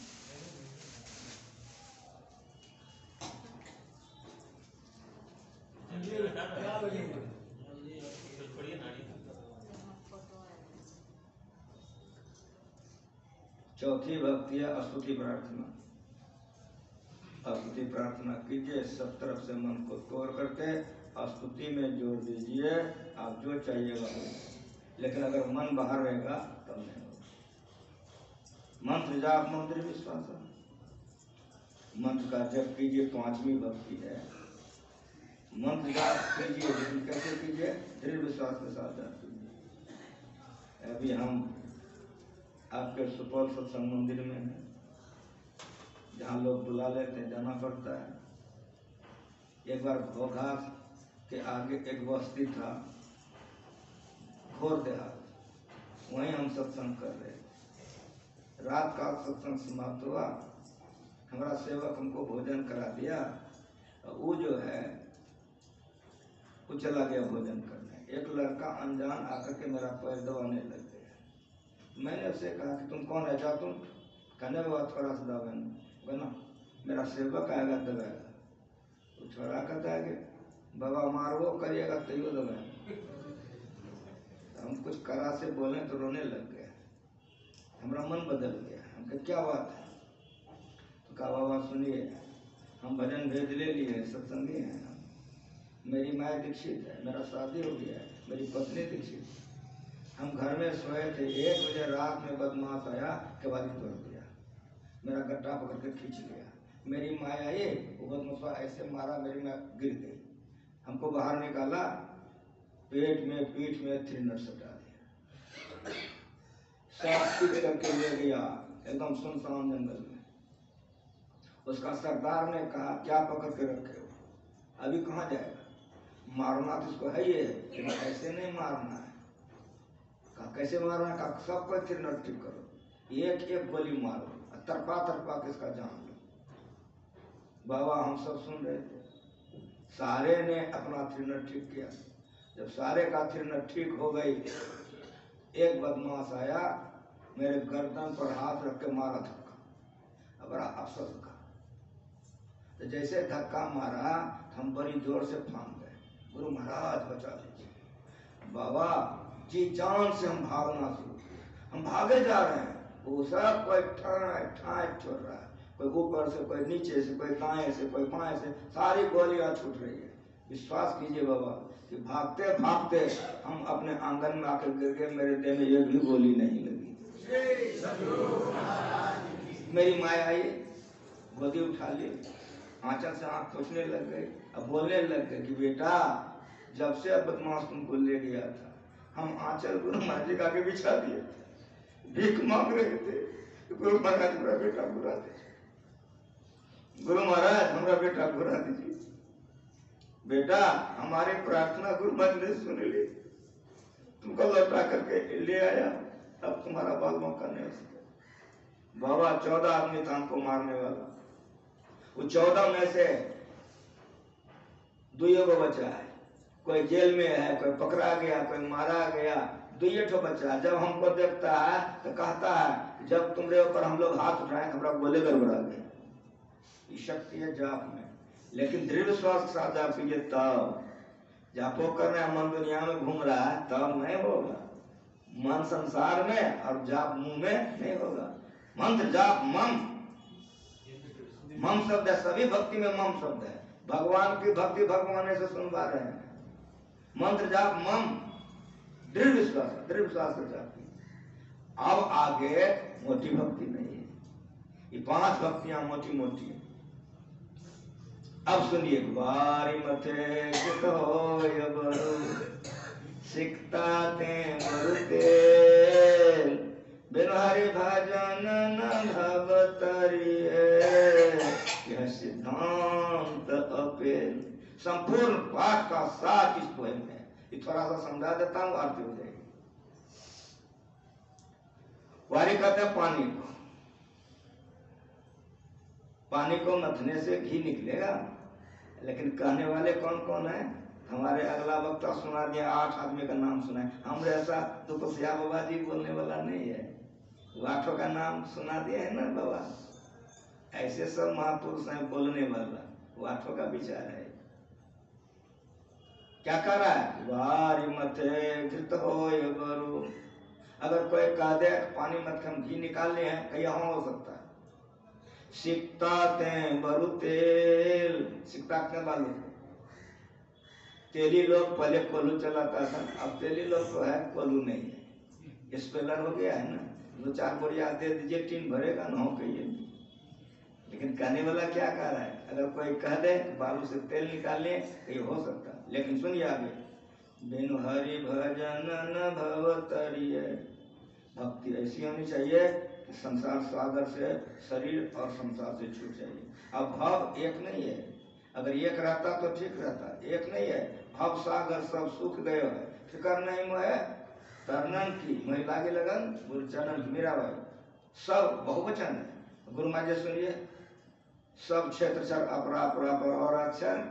चौथी भक्ति है स्तुति प्रार्थना। स्तुति प्रार्थना कीजिए, सब तरफ से मन को तोड़ करके स्तुति में जोर दीजिए, आप जो चाहिएगा वो। लेकिन अगर मन बाहर रहेगा तब नहीं होगा। मंत्र जाप मंत्र विश्वास, मंत्र का जप कीजिए, पांचवी भक्ति है। मंत्र जाप कीजिए, लेकिन कैसे कीजिए? दृढ़ विश्वास के साथ जाप कीजिए। अभी हम आपके सुपौल सत्संग मंदिर में हैं, जहाँ लोग बुला लेते हैं, जाना पड़ता है। एक बार घोघा के आगे एक बस्ती था, घोर देहात, वहीं हम सत्संग कर रहे थे। रात का सत्संग समाप्त हुआ, हमारा सेवक हमको भोजन करा दिया, वो जो है वो चला गया भोजन करने। एक लड़का अनजान आकर के मेरा पैर दबाने लग गया। मैंने उससे कहा कि तुम कौन है, जा तुम कहने बाबा थोड़ा सा दबा ना, मेरा सेवक आएगा दबाएगा। वो छोड़ा कहता है कि बाबा मारवो करिएगा तैयो दबाएगा। हम कुछ करा से बोले तो रोने लग गए, हमारा मन बदल गया। हम कहा क्या बात है, तो कहा बाबा सुनिए, हम भजन भेज ले लिए, सत्संगी हैं, मेरी माँ दीक्षित है, मेरा शादी हो गया है, मेरी पत्नी दीक्षित है, हम घर में सोए थे, 1 बजे रात में बदमाश आया, केवाड़ी तोड़ दिया, मेरा गट्टा पकड़ के खींच लिया, मेरी माँ आई, वो बदमाश ऐसे मारा, मेरी माँ गिर गई, हमको बाहर निकाला, पेट में पीठ में 3 नट सटा दिया, सब पीट करके ले गया एकदम सुनसान जंगल में। उसका सरदार ने कहा क्या पकड़ के रखे हो, अभी कहाँ जाएगा, मारना तो इसको है, ये लेकिन ऐसे नहीं मारना है। कहा कैसे मारना, कहा सबको 3 नट ठीक करो, एक एक गोली मारो, तरपा तरपा के इसका जान लो। बाबा हम सब सुन रहे थे, सारे ने अपना 3 नट ठीक किया। जब सारे का 3 नट ठीक हो गई, एक बदमाश आया, मेरे गर्दन पर हाथ रख के मारा धक्का, बड़ा अफसर का। तो जैसे धक्का मारा, हम बड़ी जोर से फांद गए, गुरु महाराज बचा लीजिए। बाबा जी जान से हम भागना शुरू, हम भागे जा रहे हैं, वो सब कोई ठाए ठाए छोड़ रहा है, कोई ऊपर से, कोई नीचे से, कोई दाएं से, कोई बाएं से, सारी गोलियां छूट रही है। विश्वास कीजिए बाबा कि भागते भागते हम अपने आंगन में आकर गिर गए, मेरे देह में एक भी गोली नहीं लगी। मेरी माँ आई, गोदी उठा ली, आंचल से आंख पोंछने लग गई, अब बोलने लग गए कि बेटा जब से बदमाश तुमको ले गया था, हम आंचल गुरु महाराज जी के आगे बिछा दिए, भीख मांग रहे थे, गुरु महाराज मेरा बेटा बुरा दीजिए, गुरु महाराज हमारा बेटा बुरा दीजिए। बेटा हमारी प्रार्थना गुरु महाराज ने सुन ली, तुमको लौटा करके ले आया, अब तुम्हारा बाल मौका नहीं हो सका। बाबा 14 आदमी था हमको मारने वाला, वो 14 में से 2 को बचा है, कोई जेल में है, कोई पकड़ा गया, कोई मारा गया, 2 ठो बचा। जब हमको देखता है तो कहता है जब तुम्हारे ऊपर हम लोग हाथ उठाए हमारा गोले गड़बड़ा गए। ये शक्ति है जाप में, लेकिन दृढ़ विश्वास के साथ जाप कीजिए, तब जापो कर रहे हैं, मन दुनिया में घूम रहा है तब नहीं होगा, मन संसार में और जाप मुंह में नहीं होगा। मंत्र जाप मम शब्द है, सभी भक्ति में मम शब्द है, भगवान की भक्ति भगवान से सुनवा रहे हैं। मंत्र जाप मम, दृढ़ विश्वास से जाप। अब आगे मोटी भक्ति नहीं है, ये 5 भक्तियां मोटी मोटी है। अब सुनिए, बारी मथे कित होय बरु, सिकता ते मरुते, बिनु हरि भजन न भवतरिए, यह सिद्धांत अपेल। संपूर्ण पाठ का सार इस पोएम में, ये थोड़ा सा समझा देता हूं, आरती हो जाएगी। वारी कहते हैं पानी को मथने से घी निकलेगा, लेकिन कहने वाले कौन कौन है? हमारे अगला वक्ता सुना दिया, 8 आदमी का नाम सुना है। हम ऐसा तो कुशिया बाबा जी बोलने वाला नहीं है, वो 8 का नाम सुना दिया है ना बाबा। ऐसे सब महापुरुष हैं बोलने वाला, वो 8 का विचार है। क्या कर रहा है? वारी मथे घृत होय बरु। अगर कोई कह दे पानी मत के हम घी निकालने हैं, कहीं हो सकता है। सिकता ते बरु तेल, सिकता के बालू, तेली लोग पहले कोल्हू चलाता था, अब तेली लोग तो है, कोल्हू नहीं है, स्पेलर हो गया है ना, 2-4 बोरिया दे दीजिए, टीन भरेगा ना, हो कहिए। लेकिन कहने वाला क्या कह रहा है? अगर कोई कह दे बालू से तेल निकालने, तो ये हो सकता है। लेकिन सुनिए आगे, बिनु हरि भजन न भवतरिए। भक्ति ऐसी होनी चाहिए कि संसार सागर से, शरीर और संसार से छूट जाइए। अब भाव एक नहीं है, अगर एक रहता तो ठीक रहता, एक नहीं है। भव सागर सब सूख गयो है, फिकर नहीं मोहे तरनन की, मोहि लागे लगन गुरु चरण की। मेरा भाई सब बहुवचन है। गुरु माँ जी सुनिए, सब क्षेत्र चर अपरा अपरा पर और अक्षर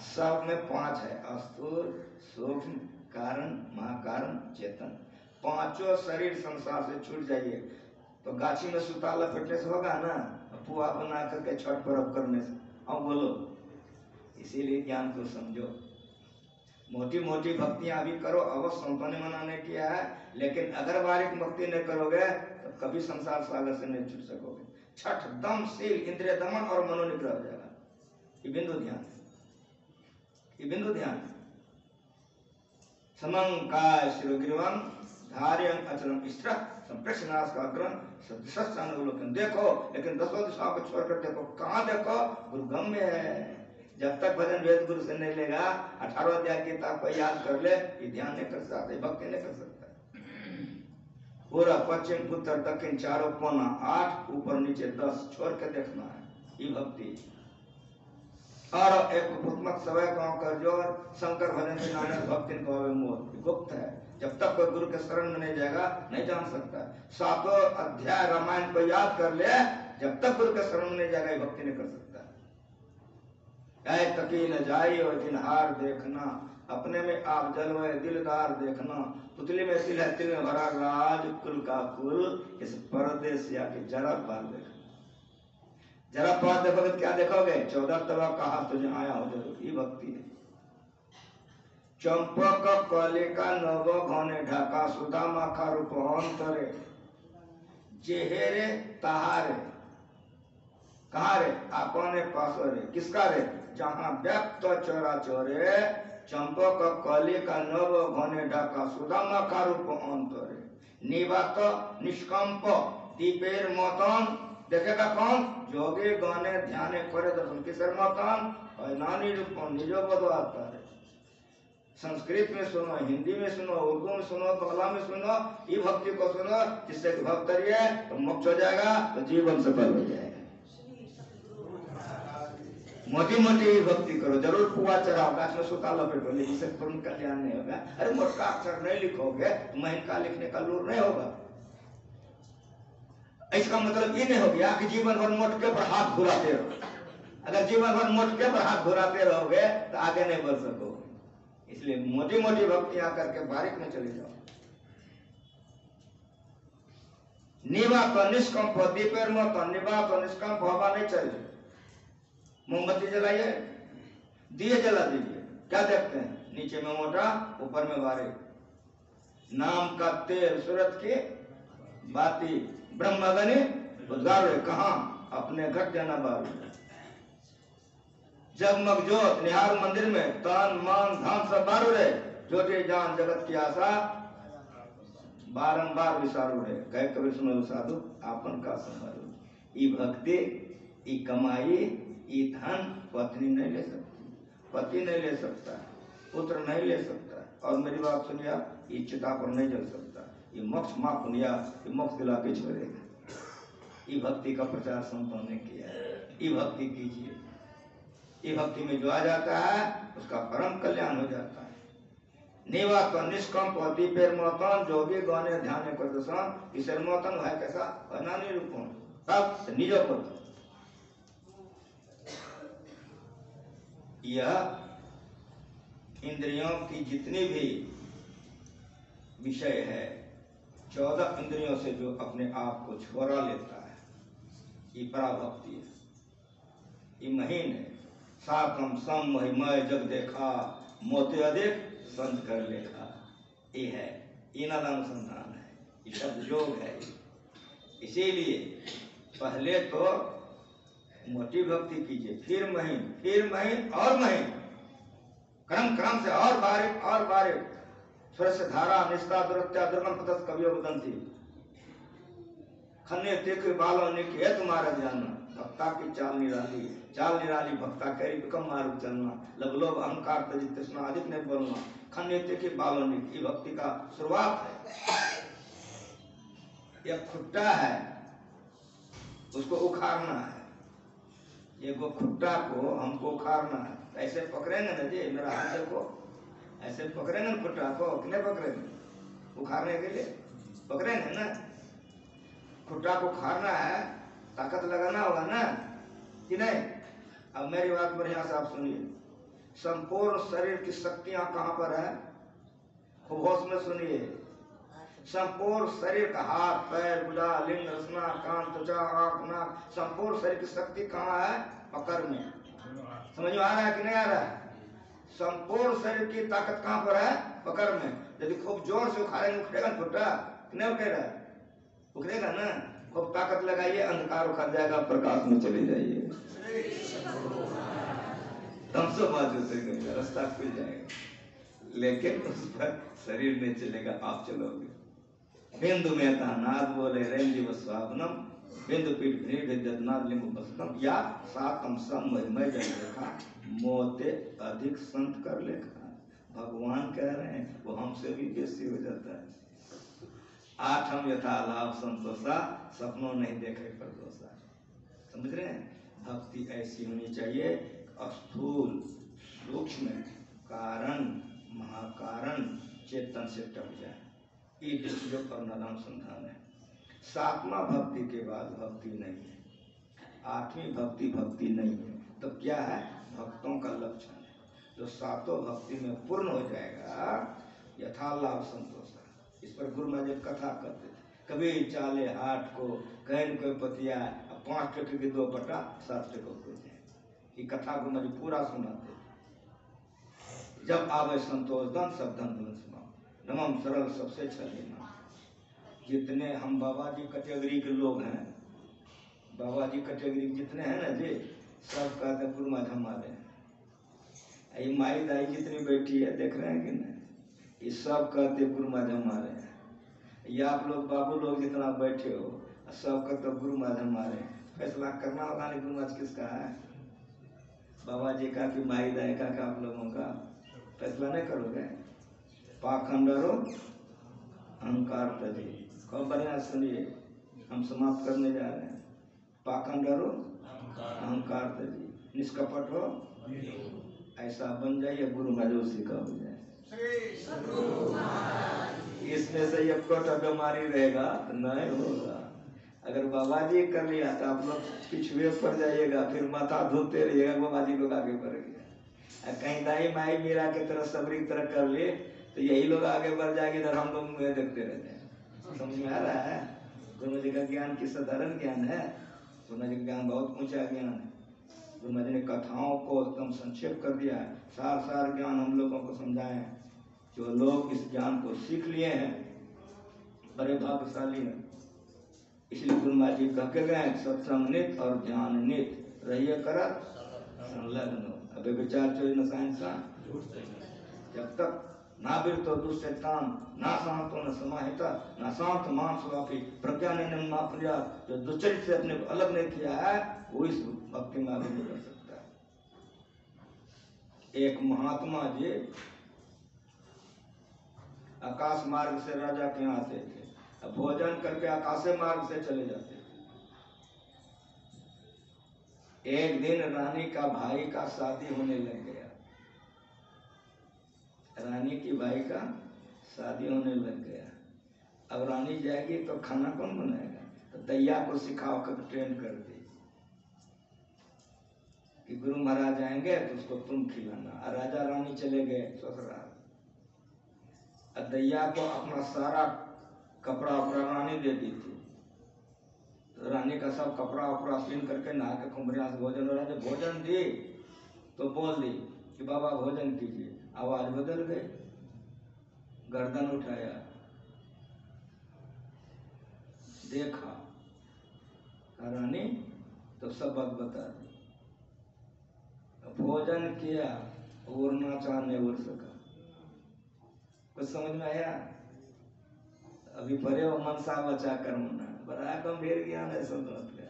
सब में 5 है, स्थूल सूक्ष्म कारण महाकारण चेतन। पांचों शरीर संसार से छूट जाइए तो गाछी में सुता लपेटने से होगा ना, पुआ बना करके छठ पर्व करने से। अब बोलो, इसीलिए ज्ञान को समझो। मोटी मोटी भक्तियां अभी करो, अवश्य संतों ने मना नहीं किया है, लेकिन अगर बारीक भक्ति नहीं करोगे तो कभी संसार सागर से नहीं छूट सकोगे। छठ दम शील इंद्रिय दमन और मनोनिग्रह हो जाएगा। ये बिंदु ध्यान, ये बिंदु ध्यान। समंकाय शिरोगिरवम धार्यं अचलम स्त्र संप्रेक्षनाश का अग्रम सदृशस्तानुलोकन। देखो, लेकिन 10 दिशाओं को छोड़कर देखो, कहाँ देखो? गुरुगम में है। जब तक भजन वेद गुरु से नहीं लेगा, 18 अध्याय की किताब को याद कर ले, ये ध्यान नहीं कर सकता, भक्ति नहीं कर सकता। पूरा पश्चिम उत्तर दक्षिण चारों कोना 8 ऊपर नीचे 10 छोड़ के देखना है, ये भक्ति। और एक गुप्तमत समय गाँव कर जोर शंकर भजन के नानक भक्ति को मोह गुप्त है। जब तक कोई गुरु के शरण में नहीं जाएगा नहीं जान सकता। 7 अध्याय रामायण को याद कर ले, जब तक गुरु के शरण में नहीं जाएगा ये भक्ति नहीं कर सकता। ऐ तकी न जाई और जिनहार देखना, अपने में आप जलवे दिलदार देखना। पुतली में तिल है, तिल में भरा राज कुल का कुल, इस परदेसिया के जरा पार देखना। जरा पार देखोगे क्या देखोगे? 14 तवा कहा तुझे आया हो जरूर, ये भक्ति है। चंपक कलिका नव घने ढाका, सुधा माखा रूप अंतरे, जेहेरे तहारे। कहा रे? अपने पास रे, किसका रे? जहां व्यक्त चोरा चोरे, चंपक कलिका नव घने ढाका, सुधा माखा रूप अंतरे, निवात निष्कंप दीपेर मतन। देखेगा कौन? जोगे गाने ध्याने करे दर्शन। किसर मतन? नानी रूप निजो बदवाता है। संस्कृत में सुनो, हिंदी में सुनो, उर्दू में सुनो, बांग्ला में सुनो, ये भक्ति को सुनो, जिससे भक्त करिए तो मोक्ष हो जाएगा, तो जीवन सफल हो जाएगा। मोटी मोटी भक्ति करो, जरूर पुआ चढ़ाओ, गाछ में सूता लपेटो, लेकिन इससे पूर्ण कल्याण नहीं होगा। अरे मोटा अक्षर नहीं लिखोगे तो महिनका लिखने का लूर नहीं होगा। इसका मतलब ये नहीं हो गया कि जीवन भर मोटके पर हाथ घुराते रहो। अगर जीवन भर मोटके पर हाथ घुराते रहोगे तो आगे नहीं बढ़ सकोगे। इसलिए मोटी मोटी भक्तियां करके बारीक में चले जाओ। निवा तो निष्कंप दीपेर मत, निवा तो निष्कंप हवा नहीं चले। मोमबत्ती जलाइए, दिए जला दीजिए, क्या देखते हैं? नीचे में मोटा, ऊपर में बारीक। नाम का तेल सूरत की बाती, ब्रह्मगनी उद्गार। कहा? अपने घट जाना बारू। जगमग जोत निहार मंदिर में, तन मन धन सब बारू रे, जोटे जान जगत की आशा बारंबार विसारू रे। कहे कभी सुनो साधु आपन का संभालो। ये भक्ति, ये कमाई, ये धन पत्नी नहीं ले सकती, पति नहीं ले सकता, पुत्र नहीं ले सकता। और मेरी बात सुनिया, ये चिता पर नहीं जल सकता। ये मोक्ष मां पुनिया, ये मोक्ष दिला के छोड़ेगा। ये भक्ति का प्रचार संतों ने किया है। ये भक्ति कीजिए। ये भक्ति में जो आ जाता है उसका परम कल्याण हो जाता है। निवास निष्कंप दीपेर मतन, जोगी गौने ध्यान कर दर्शन। किसर मतन है कैसा? अनानी रूपों तब निजो पद। यह इंद्रियों की जितनी भी विषय है, 14 इंद्रियों से जो अपने आप को छोड़ा लेता है, ये पराभक्ति है। ये महीन है। सातम सम महिमय जग देखा, मोते अधिक संत कर लेखा। ये है, इनका अनुसंधान है, ये शब्द योग है। इसीलिए पहले तो मोटी भक्ति कीजिए, फिर महीन और महीन, क्रम क्रम से और बारीक। स्वर से धारा निष्ठा दुरत्या दुर्गम पतस कवियों बदंती, खन्ने तीखे बालों ने किया तुम्हारा जानना। भक्ता की चाल निराली भक्ता करी बिकम मार्ग चलना। लबलोभ अहंकार तजित तृष्णा अधिक नहीं बोलना। खन्ने तीखे बालों ने, ये भक्ति का शुरुआत है। यह खुट्टा है, उसको उखाड़ना है। ये गो खुट्टा को हमको उखाड़ना है, ऐसे पकड़ेंगे ना जी, मेरा हाथ देखो, ऐसे पकड़ेंगे ना खुट्टा को, कि नहीं पकड़ेंगे? उखाड़ने के लिए पकड़ेंगे ना। खुट्टा को उखाड़ना है, ताकत लगाना होगा ना, कि नहीं? अब मेरी बात बढ़िया से आप सुनिए। संपूर्ण शरीर की शक्तियां कहां पर है? खूब होश में सुनिए। संपूर्ण शरीर का हाथ, पैर, भुजा, लिंग, रसना, कान, त्वचा, आंख, नाक, संपूर्ण शरीर की शक्ति कहाँ है? पकड़ में। समझ में आ रहा है कि नहीं आ रहा है? संपूर्ण शरीर की ताकत कहाँ पर है? पकड़ में। यदि खूब जोर से उखाड़ेंगे, उखड़ेगा ना खुट्टा? नहीं उठेगा? उखड़ेगा ना। खूब ताकत लगाइए, अंधकार उखड़ जाएगा, प्रकाश में चले जाइए, रास्ता खुल जाएगा। लेकिन उस पर शरीर नहीं चलेगा, आप चलोगे। बिंदु में नाद बोले रेंजीव स्वावनम, बिंदु पीठ विद्यनाद लिंग बसतम, या सातम सम महिमय जन देखा, मोते अधिक संत कर लेखा। भगवान कह रहे हैं, वो हमसे भी बेसी हो जाता है। आठम यथा लाभ संतोषा, सपनों नहीं देखे पर दोषा। समझ रहे हैं? भक्ति ऐसी होनी चाहिए, स्थूल सूक्ष्म कारण महाकारण चेतन से टप जाए। ये दृष्टियों पर नाम संधान है। सातवां भक्ति के बाद भक्ति नहीं है, आठवीं भक्ति भक्ति नहीं है। तो क्या है? भक्तों का लक्षण है। जो सातों भक्ति में पूर्ण हो जाएगा, यथा लाभ संतोष। इस पर गुरु महाराज कथा करते थे। कभी चाले हाट को कहन को पतिया 5 टके की 2 पटा 7 टके को दे। ये कथा गुरु महाराज पूरा सुनाते थे। जब आवे संतोष धन सब धन धन सुनाओ, नमम सरल सबसे छले नाम। जितने हम बाबा जी कैटेगरी के लोग हैं, बाबा जी कैटेगरी जितने हैं ना जी, सब कहते हैं गुरु महाराज हमारे हैं। ये माई दाई जितनी बैठी है, देख रहे हैं कि नहीं? ये सब कहते गुरु महाराज हमारे हैं। ये आप लोग बाबू लोग जितना बैठे हो, सब कहते गुरु महाराज हमारे हैं। फैसला करना होगा नहीं गुरु महाराज किसका है, बाबा जी का कि माई दाई का आप लोगों का? फैसला नहीं करोगे? पाखंडरो अहंकार तजे। कब बढ़िया सुनिए, हम समाप्त करने जा रहे हैं। पाखंडरो अहंकार तजे, निष्कपट हो, ऐसा बन जाइए गुरु महाराज उसी का हो जाए। इसमें से ये कोटा बीमारी रहेगा तो नहीं होगा। अगर बाबा जी कर लिया तो आप लोग पिछुए पड़ जाइएगा, फिर माथा धोते रहिएगा, बाबा जी लोग आगे बढ़ गए। कहीं दाई माई मीरा की तरह सबरी की तरह कर लिए तो यही लोग आगे बढ़ जाएंगे, इधर हम लोग मुझे देखते रहते हैं। समझ में आ रहा है? गुरु जी का ज्ञान की साधारण ज्ञान है, गुरु जी का ज्ञान बहुत ऊंचा ज्ञान है। गुरु महाराज ने कथाओं को एकदम संक्षेप कर दिया है, सार सार ज्ञान हम लोगों को समझाए हैं। जो लोग इस ज्ञान को सीख लिए हैं बड़े भाग्यशाली हैं। इसलिए गुरु महाराज जी कह के गए, सत्संग नित और ज्ञान नित रहिए कर संलग्न। अबे विचार चोरी न साइंसा, जब तक ना बिरतो दुष्ट काम, ना शांतो न समाहिता, ना शांत मांस वापी प्रज्ञा ने जो दुष्चरित से अपने को अलग नहीं किया है, वो इस भक्ति में आगे नहीं कर सकता है। एक महात्मा जी आकाश मार्ग से राजा के यहाँ आते थे, अब भोजन करके आकाशे मार्ग से चले जाते थे। एक दिन रानी का भाई का शादी होने लग गया, रानी की भाई का शादी होने लग गया। अब रानी जाएगी तो खाना कौन बनाएगा? तो दैया को सिखाओ कर ट्रेन कर दी कि गुरु महाराज आएंगे तो उसको तुम खिलाना। और राजा रानी चले गए ससुराल। दैया को अपना सारा कपड़ा उपड़ा रानी दे दी थी। तो रानी का सब कपड़ा उपड़ा पहन करके नहा के खुमरिया से भोजन हो रहा है। जब भोजन दी तो बोल दी कि बाबा भोजन कीजिए। आवाज बदल गई, गर्दन उठाया, देखा रानी तो सब बात बता दी। भोजन किया, उड़ना चाह नहीं उड़ सका। कुछ समझ में आया? अभी परे वो मनसा बचा कर्मना, बड़ा गंभीर ज्ञान है संतोष का।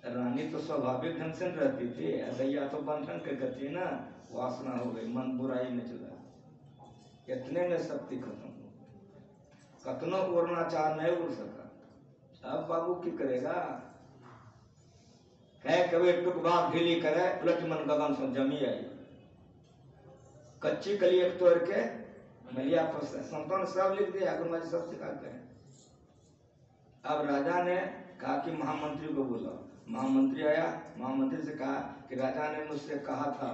रानी तो स्वाभाविक ढंग से रहती थी, दैया तो बंधन के गति ना, वासना हो गई, मन बुराई में चला, इतने में शक्ति खत्म हो गई। कतनो उड़ना चाह नहीं उड़ सका। अब बाबू की करेगा? है कभी टुक बाग ढीली करे उलट मन गगन सो जमी आई। कच्ची कली एक तोड़ के मैया संतों ने सब लिख दिया, गुरु जी सब सिखाते हैं। अब राजा ने कहा कि महामंत्री को बुलाओ। महामंत्री आया, महामंत्री से कहा कि राजा ने मुझसे कहा था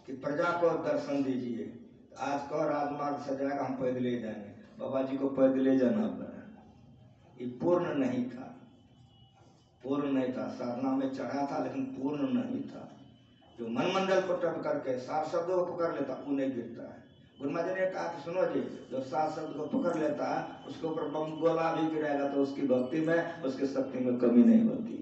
कि प्रजा को दर्शन दीजिए, आज कहो राजमार्ग सजाएगा, हम पैदल ले जाएंगे। बाबा जी को पैदल ले जाना पड़ा। ये पूर्ण नहीं था, पूर्ण नहीं था, साधना में चढ़ा था लेकिन पूर्ण नहीं था। जो मन मंडल को टप करके सात शब्दों को पकड़ लेता वो नहीं गिरता है। गुरु जी ने कहा कि सुनो जी, जो सात शब्द को पकड़ लेता है उसके ऊपर बम गोला भी गिरेगा तो उसकी भक्ति में, उसकी शक्ति में कमी नहीं होती।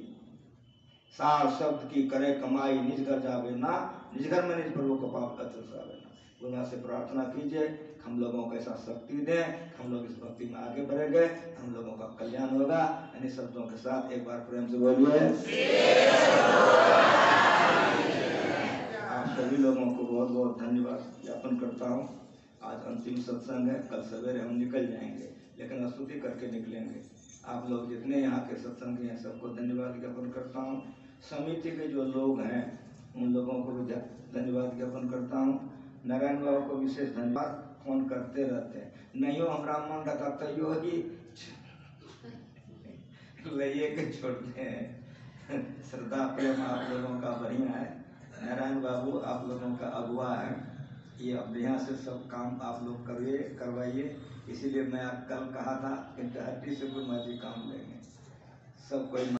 सात शब्द की करे कमाई, निज घर जावे ना, निज घर में निज प्रभु को पाप अचुसावे ना। गुरु से प्रार्थना कीजिए हम लोगों को ऐसा शक्ति दे, हम लोग इस भक्ति में आगे बढ़ेंगे, हम लोगों का कल्याण होगा। इन शब्दों के साथ एक बार प्रेम से बोलिए। आप सभी लोगों को बहुत बहुत धन्यवाद ज्ञापन करता हूँ। आज अंतिम सत्संग है, कल सवेरे हम निकल जाएंगे लेकिन स्तुति करके निकलेंगे। आप लोग जितने यहाँ के सत्संग हैं सबको धन्यवाद ज्ञापन करता हूँ। समिति के जो लोग हैं उन लोगों को भी धन्यवाद ज्ञापन करता हूँ। नारायण बाबू को विशेष धन्यवाद, फोन करते रहते हैं, नहीं हो हमारा मन रखा तैयो ही लइए के छोड़ते हैं। श्रद्धा प्रेम आप लोगों का बढ़िया है। नारायण बाबू आप लोगों का अगुआ है, ये अब यहाँ से सब काम आप लोग करिए, करवाइए। इसीलिए मैं कल कहा था कि हड्डी से गुरु जी काम लेंगे सब कोई।